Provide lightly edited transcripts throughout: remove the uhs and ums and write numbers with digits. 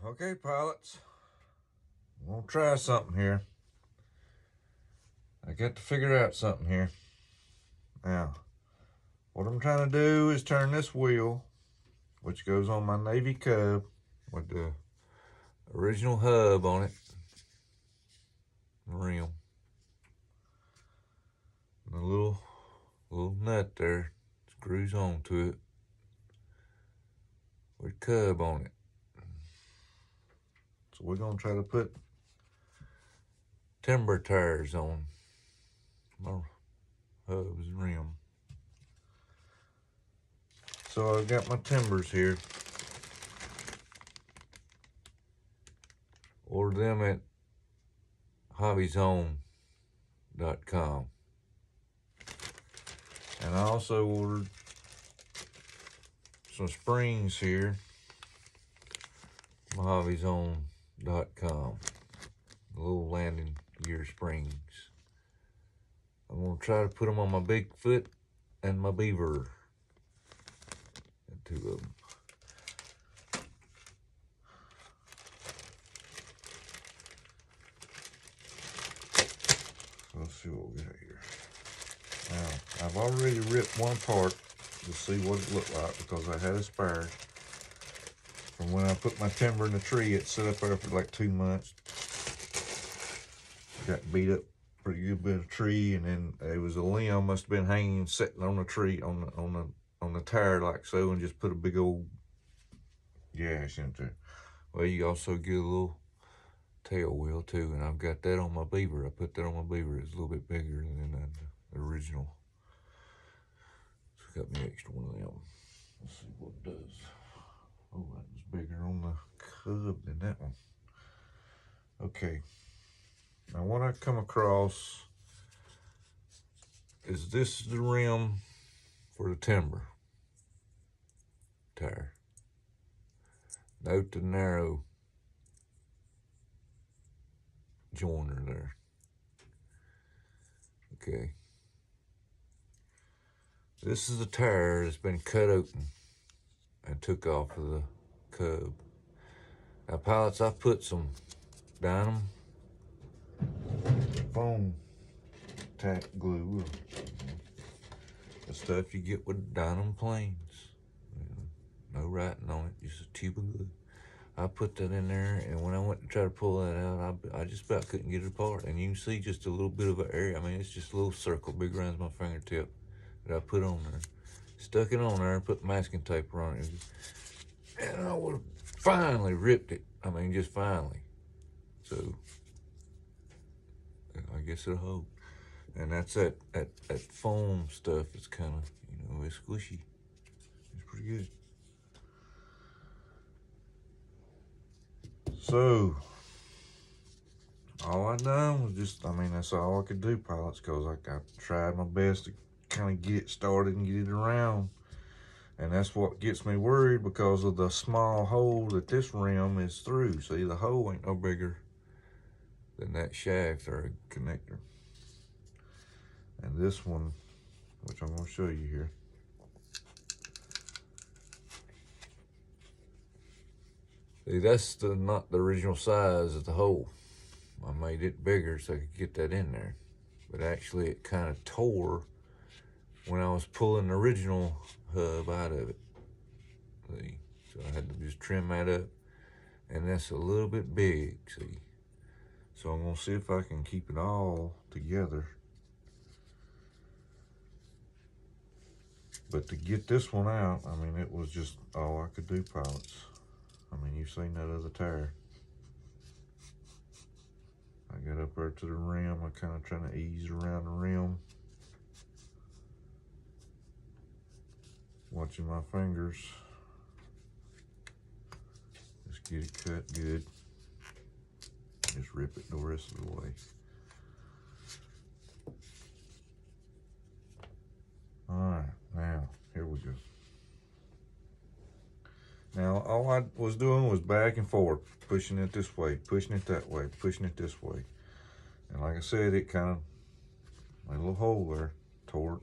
Okay, pilots, I'm gonna try something here. I got to figure out something here. Now, what I'm trying to do is turn this wheel, which goes on my Navy Cub with the original hub on it, rim, and the little nut there screws onto it with Cub on it. So we're gonna try to put timber tires on my hub's rim. So I've got my timbers here. Order them at hobbyzone.com. And I also ordered some springs here from hobbyzone.com. Little landing gear springs. I'm going to try to put them on my Bigfoot and my Beaver. And two of them. Let's see what we got here. Now, I've already ripped one part to see what it looked like because I had a spare. From when I put my timber in the tree, it sat up there for like 2 months. Got beat up pretty good bit of tree, and then there was a limb must have been hanging, sitting on the tree on the tire like so, and just put a big old gash into it. Well, you also get a little tail wheel too, and I've got that on my Beaver. I put that on my Beaver. It's a little bit bigger than the original. So got me an extra one of them. Let's see what it does. Oh, that was bigger on the Cub than that one. Okay. Now what I come across is this is the rim for the timber tire. Note the narrow joiner there. Okay. This is the tire that's been cut open and took off of the Cub. Now pilots, I put some Dynam foam tack glue, the stuff you get with Dynam planes. No writing on it, just a tube of glue. I put that in there, and when I went to try to pull that out, I just about couldn't get it apart. And you can see just a little bit of an area. I mean, it's just a little circle, big around my fingertip that I put on there. Stuck it on there and put masking tape on it. And I would have finally ripped it. I mean, just finally. So, I guess it'll hold. And that's that foam stuff. It's kind of, it's squishy. It's pretty good. So, all I done was just, that's all I could do, pilots, because I tried my best to kind of get it started and get it around. And that's what gets me worried because of the small hole that this rim is through. See, the hole ain't no bigger than that shaft or connector. And this one, which I'm going to show you here, see, that's not the original size of the hole. I made it bigger so I could get that in there. But actually it kind of tore when I was pulling the original hub out of it. See? So I had to just trim that up. And that's a little bit big, see? So I'm gonna see if I can keep it all together. But to get this one out, it was just all I could do, pilots. You've seen that other tire. I got up there to the rim. I'm kind of trying to ease around the rim. Watching my fingers. Just get it cut good. Just rip it the rest of the way. All right, now, here we go. Now, all I was doing was back and forth, pushing it this way, pushing it that way, pushing it this way. And like I said, it kind of, made a little hole there, tore it.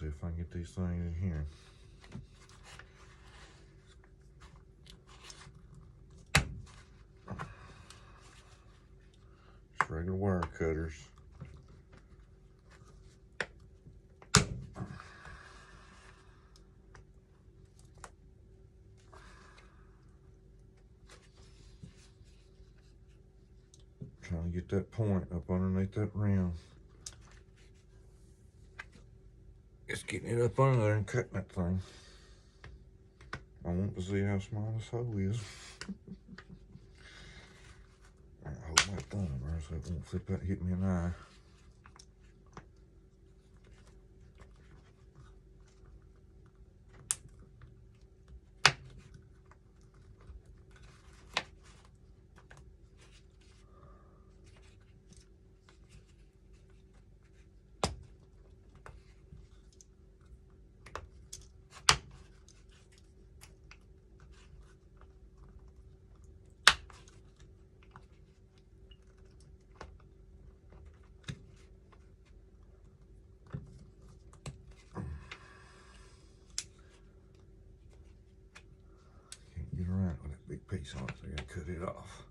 see if I can get these things in here. Just regular wire cutters. Trying to get that point up underneath that rim. Just getting it up under there and cutting that thing. I want to see how small this hole is. I hold my thumb there so it won't flip out and hit me in the eye. Get around with that big piece on it, so I gotta cut it off.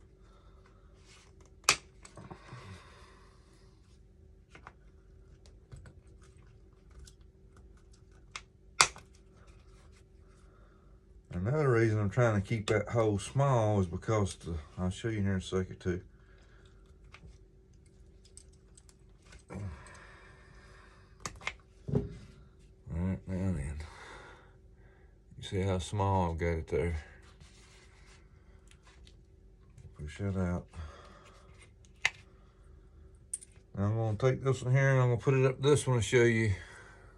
Another reason I'm trying to keep that hole small is because I'll show you in here in a second too. Alright, now then. You see how small I've got it there. Push that out. Now I'm going to take this one here and I'm going to put it up this one to show you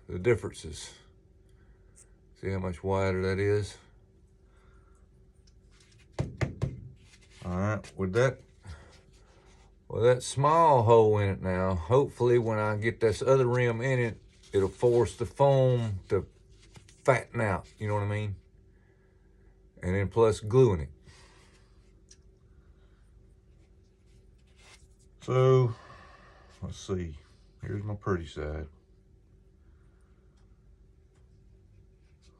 the differences. See how much wider that is? Alright, with that small hole in it now, hopefully when I get this other rim in it, it'll force the foam to fatten out, you know what I mean? And then plus gluing it. So, let's see. Here's my pretty side.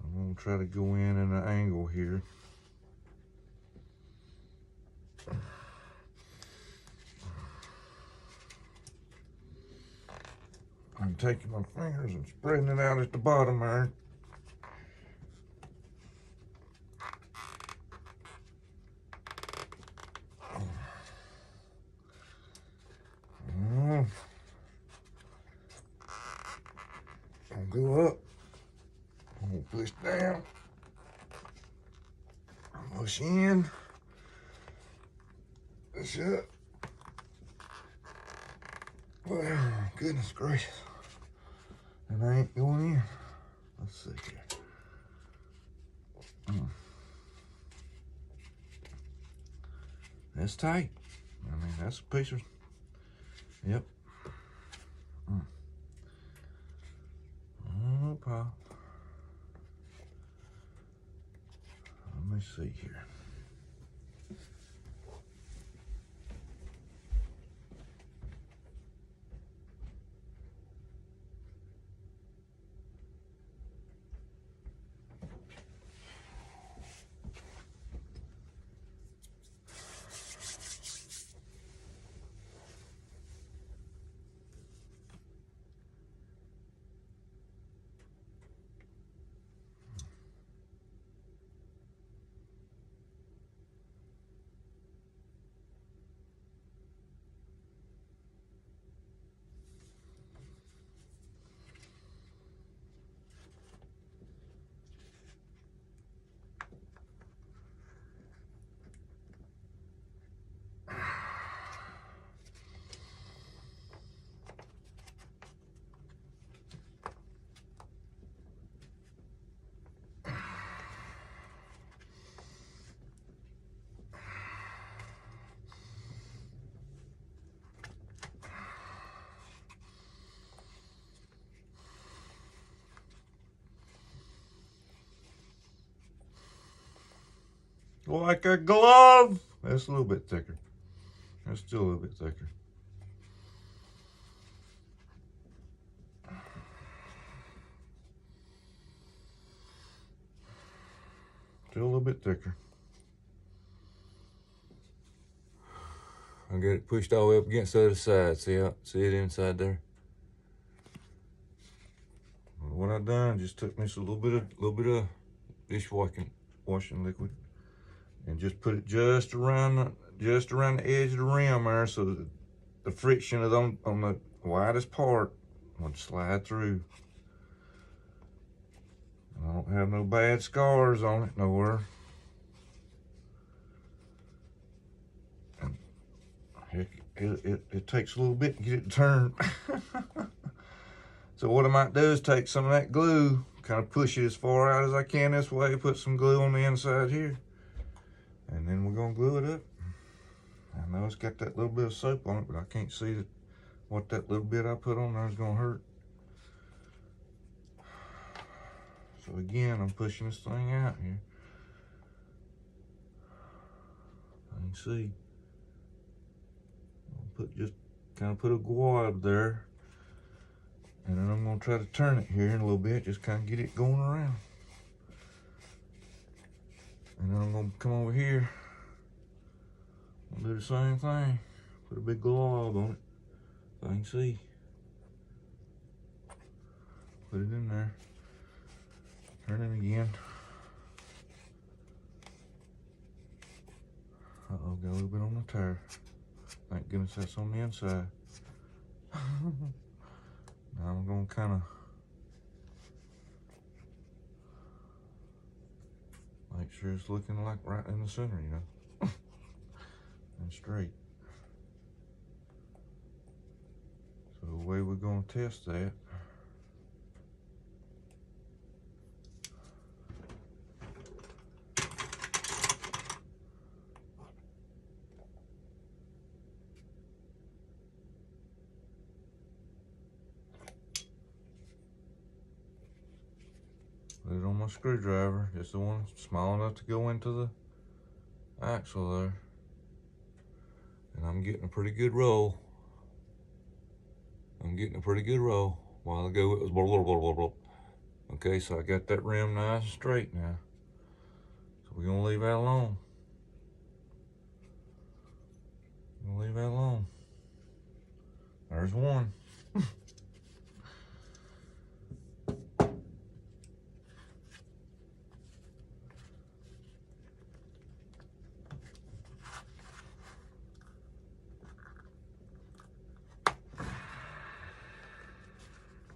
I'm gonna try to go in an angle here. I'm taking my fingers and spreading it out at the bottom there. I'll go up. I'm gonna push down. Push in. Push up. Well, goodness gracious. And I ain't going in. Let's see here. That's tight. I mean, that's a piece of, yep. Oh, pop. Let me see here. Like a glove. That's a little bit thicker. That's still a little bit thicker. Still a little bit thicker. I got it pushed all the way up against the other side. See it inside there? What I done, just took me a little bit of dishwashing liquid and just put it just around the edge of the rim there, so that the friction is on the widest part would slide through. I don't have no bad scars on it nowhere. And heck, it takes a little bit to get it to turn. So what I might do is take some of that glue, kind of push it as far out as I can this way, put some glue on the inside here, and then we're gonna glue it up. I know it's got that little bit of soap on it, but I can't see what that little bit I put on there is gonna hurt. So again, I'm pushing this thing out here. You can see. Just kind of put a gwab there. And then I'm gonna try to turn it here in a little bit, just kind of get it going around. And then I'm gonna come over here and do the same thing. Put a big glob on it so I can see. Put it in there. Turn it again. Uh-oh, got a little bit on the tire. Thank goodness that's on the inside. Now I'm gonna kind of make sure it's looking like right in the center, you know, and straight. So the way we're gonna test that, put it on my screwdriver, just the one small enough to go into the axle there. And I'm getting a pretty good roll. A while ago it was blah, blah, blah, blah, blah. Okay, so I got that rim nice and straight now. So we're gonna leave that alone. There's one.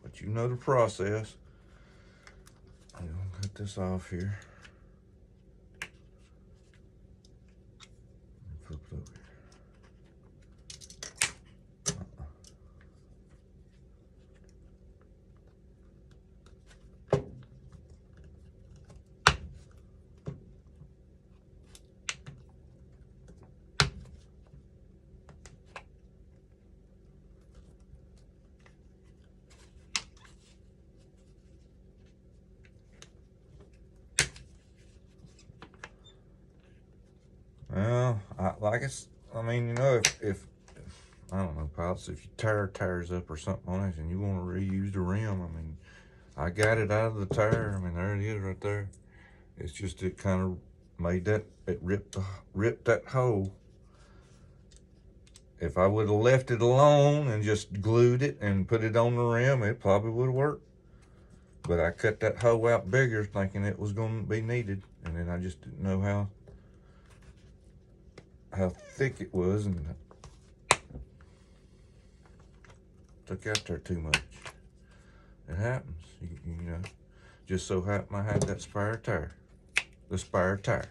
But you know the process. I'm gonna cut this off here. Flip it over here. Well, I mean, you know, if I don't know, pilots, if you tear tires up or something on it and you want to reuse the rim, I mean, I got it out of the tire. I mean, there it is right there. It's just, it kind of made that, it ripped that hole. If I would have left it alone and just glued it and put it on the rim, it probably would have worked. But I cut that hole out bigger thinking it was going to be needed. And then I just didn't know how thick it was, and took out there too much. It happens, you know. Just so happened I had that spare tire, the spare tire.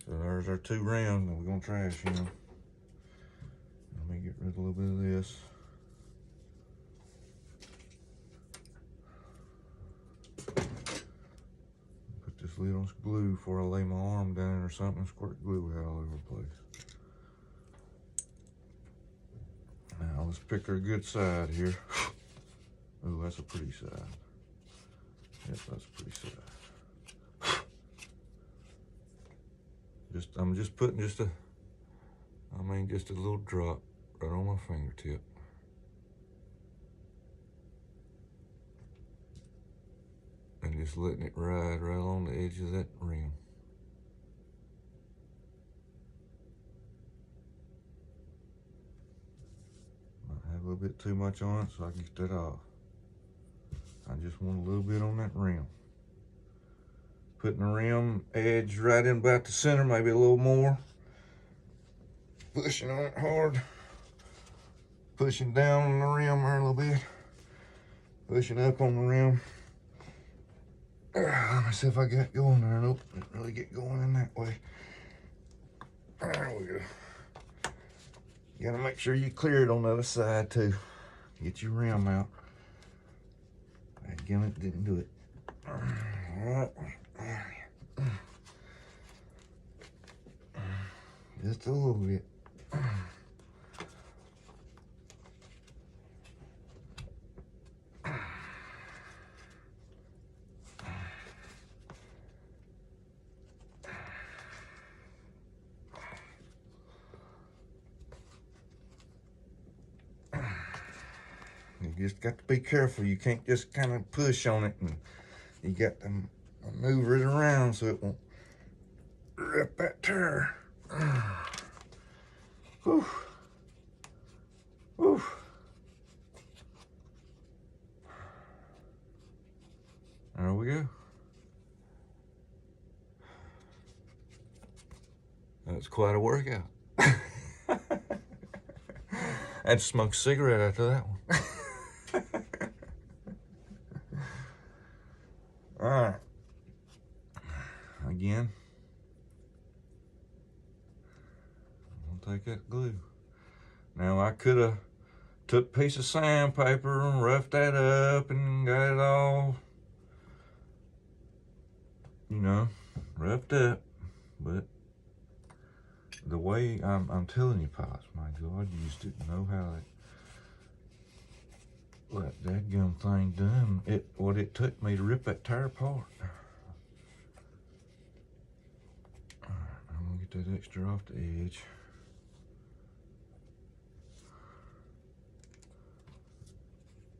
So there's our two rims that we're gonna trash, you know. Let me get rid of a little bit of this. Put this lid on some glue before I lay my arm down or something, squirt glue out all over the place. Now let's pick our good side here. Oh, that's a pretty side. Yep, that's a pretty side. I'm just putting just a little drop right on my fingertip. And just letting it ride right along the edge of that rim. Might have a little bit too much on it, so I can get that off. I just want a little bit on that rim. Putting the rim edge right in about the center, maybe a little more. Pushing on it hard. Pushing down on the rim there a little bit. Pushing up on the rim. Let me see if I got going there. Nope, didn't really get going in that way. There we go. You gotta make sure you clear it on the other side too. Get your rim out. Again, it didn't do it. Alright. Just a little bit. You just got to be careful. You can't just kind of push on it, and you got to maneuver it around so it won't rip that tire. Whew. Whew. There we go. That's quite a workout. I had to smoke a cigarette after that one. All right. Again, I'm gonna take that glue. Now I could have took a piece of sandpaper and roughed that up and got it all, you know, roughed up, but the way I'm telling you, Pops, my God, you just didn't know how that gum thing done. What it took me to rip that tire apart. Alright, I'm gonna get that extra off the edge.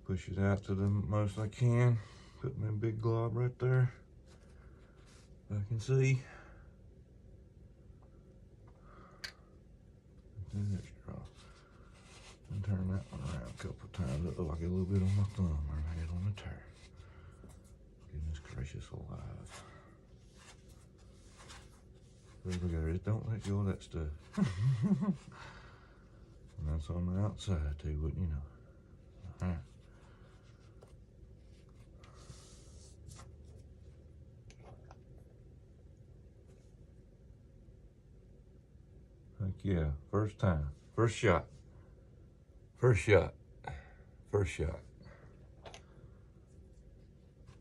Push it out to the most I can. Put my big glob right there. If I can see. Get that extra off. And turn that one around a couple of times. Oh, I get a little bit on my thumb or head on the tire. Goodness gracious alive. There we go. Just don't let go of that stuff. And that's on the outside too, wouldn't you know? Alright. Heck yeah, first time. First shot. First shot. First shot.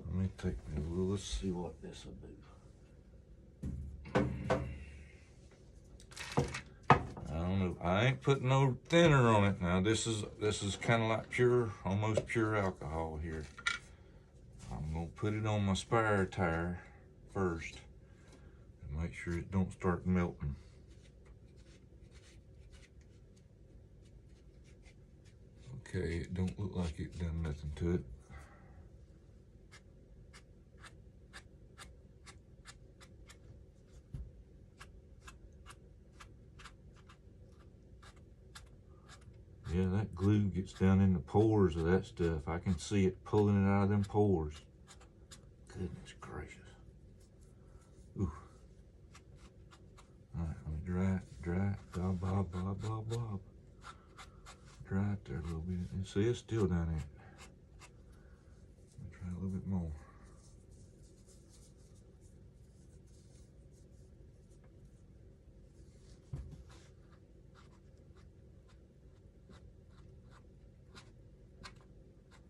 Let me take me a little, let's see what this will do. I don't know. I ain't putting no thinner on it now. This is kind of like pure, almost pure alcohol here. I'm gonna put it on my spare tire first and make sure it don't start melting. Okay, it don't look like it done nothing to it. Yeah, that glue gets down in the pores of that stuff. I can see it pulling it out of them pores. Goodness gracious. Ooh. All right, let me dry it, bob, bob, bob, bob, bob. Dry it there a little bit. And see, it's still down there. Let me try a little bit more.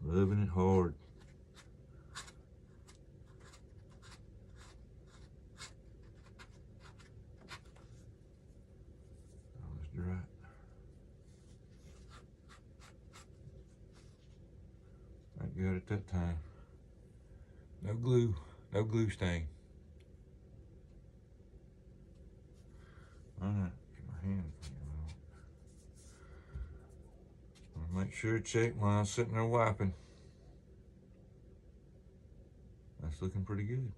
Rubbing it hard. Now let's dry it. I got it that time. No glue stain. All right, get my hand. Make sure to check while I'm sitting there wiping. That's That's looking pretty good.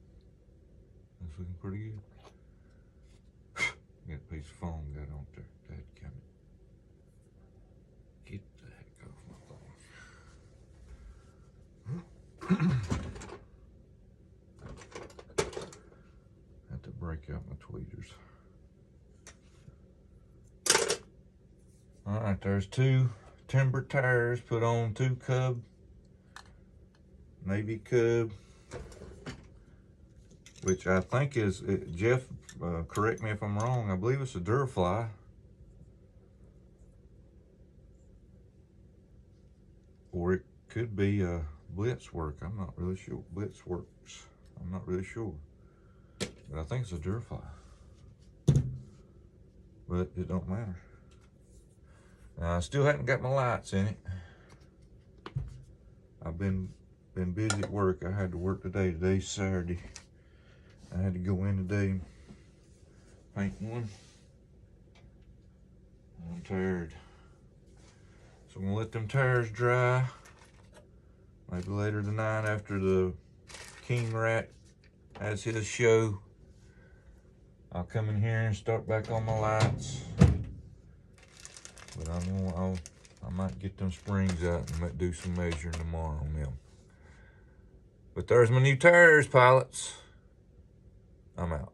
That's looking pretty good. Got a piece of foam got on there. Dadgummit. Get the heck off my thing. Have to break out my tweeters. All right, there's 2 timber tires put on 2 Cub, Navy Cub, which I think is, Jeff, correct me if I'm wrong, I believe it's a Durafly. Or it could be a Blitzwork. I'm not really sure. Blitzworks. I'm not really sure. But I think it's a Durafly. But it don't matter. Now, I still haven't got my lights in it. I've been busy at work. I had to work today. Today's Saturday. I had to go in today, paint one. I'm tired. So I'm gonna let them tires dry. Maybe later tonight after the King Rat has his show, I'll come in here and start back on my lights. But I might get them springs out and do some measuring tomorrow on them. But there's my new tires, pilots. I'm out.